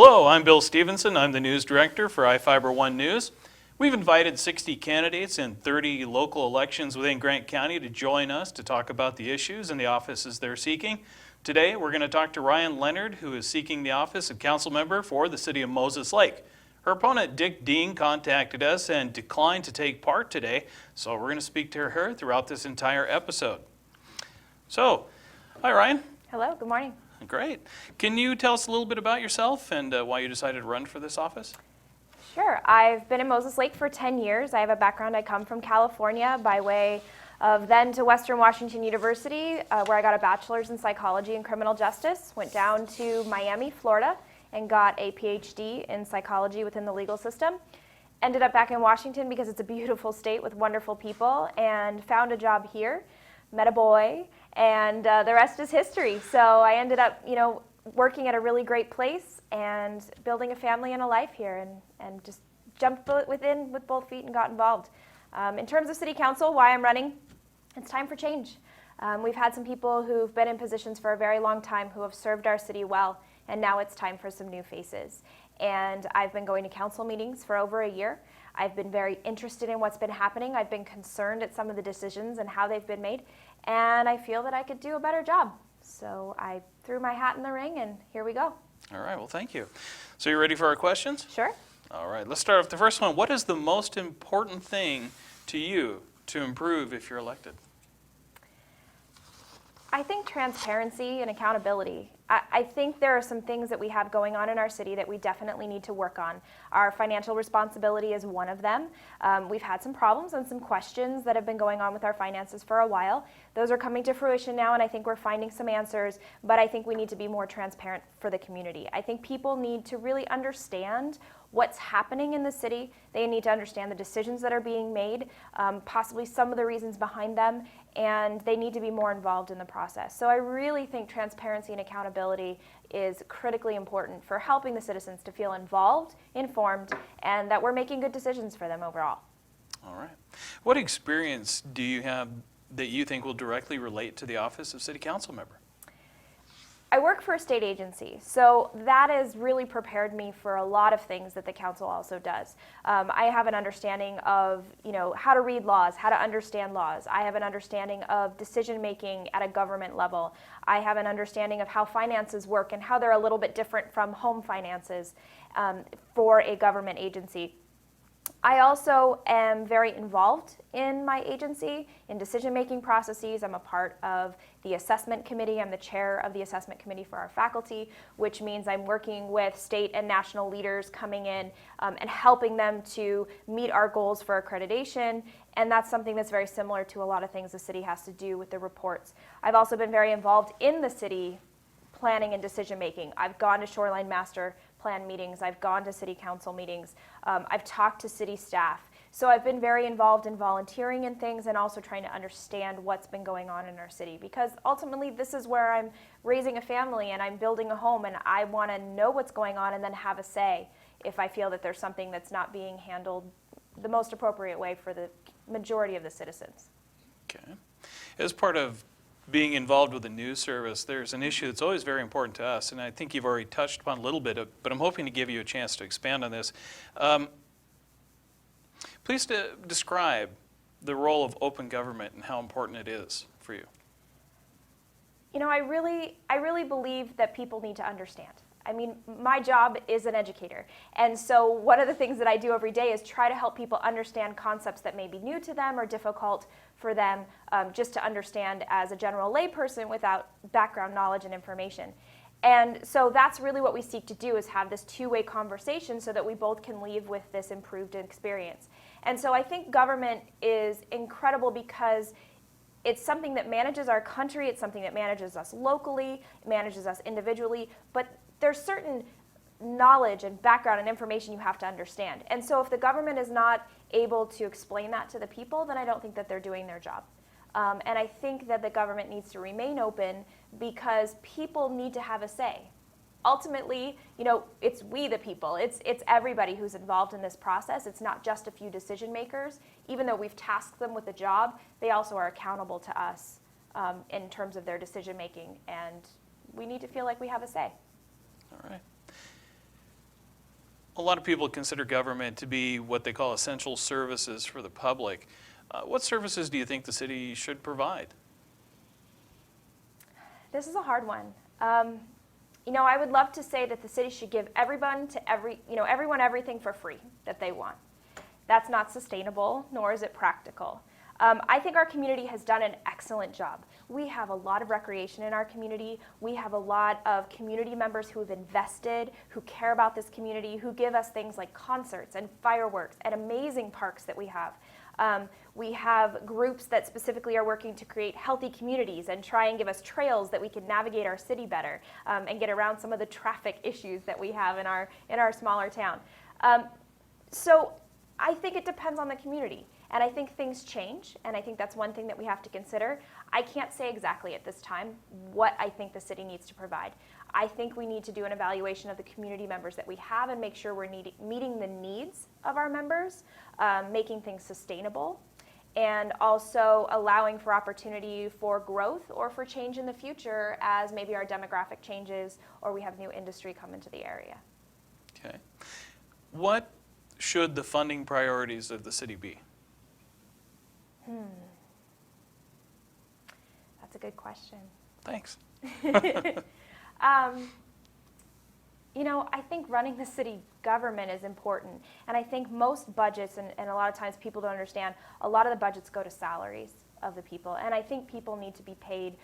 Hello, I'm Bill Stevenson. I'm the news director for iFiber One News. We've invited 60 candidates in 30 local elections within Grant County to join us to talk about the issues and the offices they're seeking. Today, we're going to talk to Ryann Leonard, who is seeking the office of council member for the city of Moses Lake. Her opponent, Dick Dean, contacted us and declined to take part today, so we're going to speak to her throughout this entire episode. So, hi Ryann. Hello, good morning. Great. Can you tell us a little bit about yourself and why you decided to run for this office? Sure. I've been in Moses Lake for 10 years. I have a background. I come from California by way of then to Western Washington University, where I got a bachelor's in psychology and criminal justice. Went down to Miami, Florida, and got a PhD in psychology within the legal system. Ended up back in Washington because it's a beautiful state with wonderful people, and found a job here, met a boy, and the rest is history. So I ended up, working at a really great place and building a family and a life here, and just jumped within with both feet and got involved. In terms of city council, why I'm running, it's time for change. We've had some people who've been in positions for a very long time who have served our city well, and now it's time for some new faces. And I've been going to council meetings for over a year. I've been very interested in what's been happening. I've been concerned at some of the decisions and how they've been made, and I feel that I could do a better job. So I threw my hat in the ring, and here we go. All right, well, thank you. So you ready for our questions? Sure. All right, let's start with the first one. What is the most important thing to you to improve if you're elected? I think transparency and accountability. I think there are some things that we have going on in our city that we definitely need to work on. Our financial responsibility is one of them. We've had some problems and some questions that have been going on with our finances for a while. Those are coming to fruition now, and I think we're finding some answers, but I think we need to be more transparent for the community. I think people need to really understand what's happening in the city. They need to understand the decisions that are being made, possibly some of the reasons behind them, and they need to be more involved in the process. So I really think transparency and accountability is critically important for helping the citizens to feel involved, informed, and that we're making good decisions for them overall. All right. What experience do you have that you think will directly relate to the office of city council member? I work for a state agency, so that has really prepared me for a lot of things that the council also does. I have an understanding of, how to read laws, how to understand laws. I have an understanding of decision making at a government level. I have an understanding of how finances work and how they're a little bit different from home finances for a government agency. I also am very involved in my agency in decision-making processes. I'm a part of the assessment committee. I'm the chair of the assessment committee for our faculty, which means I'm working with state and national leaders coming in and helping them to meet our goals for accreditation. And that's something that's very similar to a lot of things the city has to do with the reports. I've also been very involved in the city planning and decision-making. I've gone to Shoreline Master Plan meetings, I've gone to city council meetings, I've talked to city staff. So I've been very involved in volunteering in things and also trying to understand what's been going on in our city, because ultimately this is where I'm raising a family and I'm building a home, and I want to know what's going on and then have a say if I feel that there's something that's not being handled the most appropriate way for the majority of the citizens. Okay. As part of being involved with the news service, there's an issue that's always very important to us, and I think you've already touched upon a little bit, but I'm hoping to give you a chance to expand on this. Please describe the role of open government and how important it is for you. I really believe that people need to understand. I mean, my job is an educator, and so one of the things that I do every day is try to help people understand concepts that may be new to them or difficult for them just to understand as a general layperson without background knowledge and information. And so that's really what we seek to do, is have this two-way conversation so that we both can leave with this improved experience. And so I think government is incredible because it's something that manages our country, it's something that manages us locally, it manages us individually, but there's certain knowledge and background and information you have to understand. And so if the government is not able to explain that to the people, then I don't think that they're doing their job. And I think that the government needs to remain open because people need to have a say. Ultimately, it's we the people. It's everybody who's involved in this process. It's not just a few decision makers. Even though we've tasked them with the job, they also are accountable to us in terms of their decision making, and we need to feel like we have a say. All right. A lot of people consider government to be what they call essential services for the public. What services do you think the city should provide? This is a hard one. I would love to say that the city should give everyone everything for free that they want. That's not sustainable, nor is it practical. I think our community has done an excellent job. We have a lot of recreation in our community. We have a lot of community members who have invested, who care about this community, who give us things like concerts and fireworks and amazing parks that we have. We have groups that specifically are working to create healthy communities and try and give us trails that we can navigate our city better and get around some of the traffic issues that we have in our smaller town. So I think it depends on the community. And I think things change, and I think that's one thing that we have to consider. I can't say exactly at this time what I think the city needs to provide. I think we need to do an evaluation of the community members that we have and make sure we're meeting the needs of our members, making things sustainable, and also allowing for opportunity for growth or for change in the future as maybe our demographic changes or we have new industry come into the area. Okay. What should the funding priorities of the city be? That's a good question. Thanks. I think running the city government is important. And I think most budgets, and a lot of times people don't understand, a lot of the budgets go to salaries of the people. And I think people need to be paid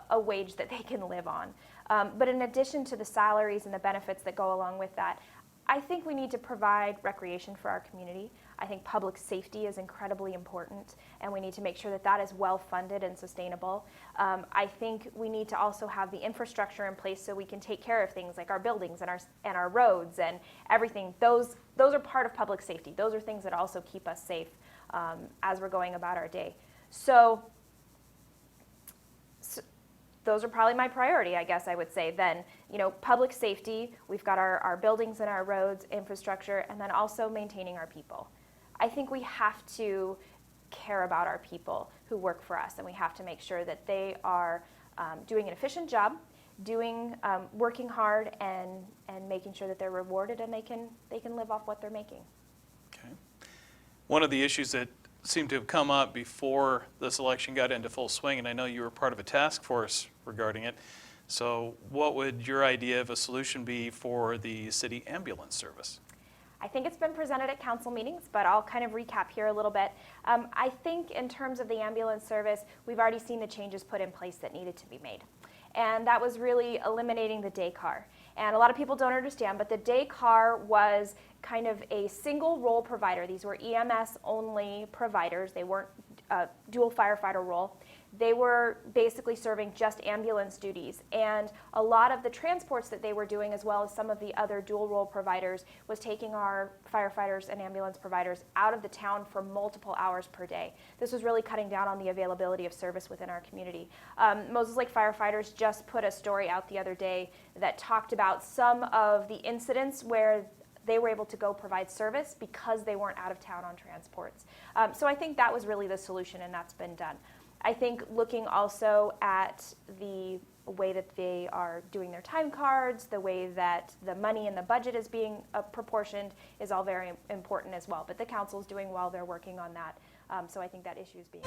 a wage that they can live on. But in addition to the salaries and the benefits that go along with that, I think we need to provide recreation for our community. I think public safety is incredibly important, and we need to make sure that that is well funded and sustainable. I think we need to also have the infrastructure in place so we can take care of things like our buildings and our roads and everything. Those are part of public safety. Those are things that also keep us safe as we're going about our day. So those are probably my priority, I guess I would say. Then, public safety, we've got our buildings and our roads, infrastructure, and then also maintaining our people. I think we have to care about our people who work for us, and we have to make sure that they are doing an efficient job, working hard, and making sure that they're rewarded and they can live off what they're making. Okay. One of the issues that seemed to have come up before this election got into full swing, and I know you were part of a task force regarding it. So what would your idea of a solution be for the city ambulance service? I think it's been presented at council meetings, but I'll kind of recap here a little bit. I think in terms of the ambulance service, we've already seen the changes put in place that needed to be made. And that was really eliminating the day car. And a lot of people don't understand, but the day car was kind of a single role provider. These were EMS only providers. They weren't dual firefighter role. They were basically serving just ambulance duties. And a lot of the transports that they were doing, as well as some of the other dual role providers, was taking our firefighters and ambulance providers out of the town for multiple hours per day. This was really cutting down on the availability of service within our community. Moses Lake firefighters just put a story out the other day that talked about some of the incidents where they were able to go provide service because they weren't out of town on transports. So I think that was really the solution, and that's been done. I think looking also at the way that they are doing their time cards, the way that the money in the budget is being proportioned is all very important as well. But the council's doing well. They're working on that. So I think that issue is being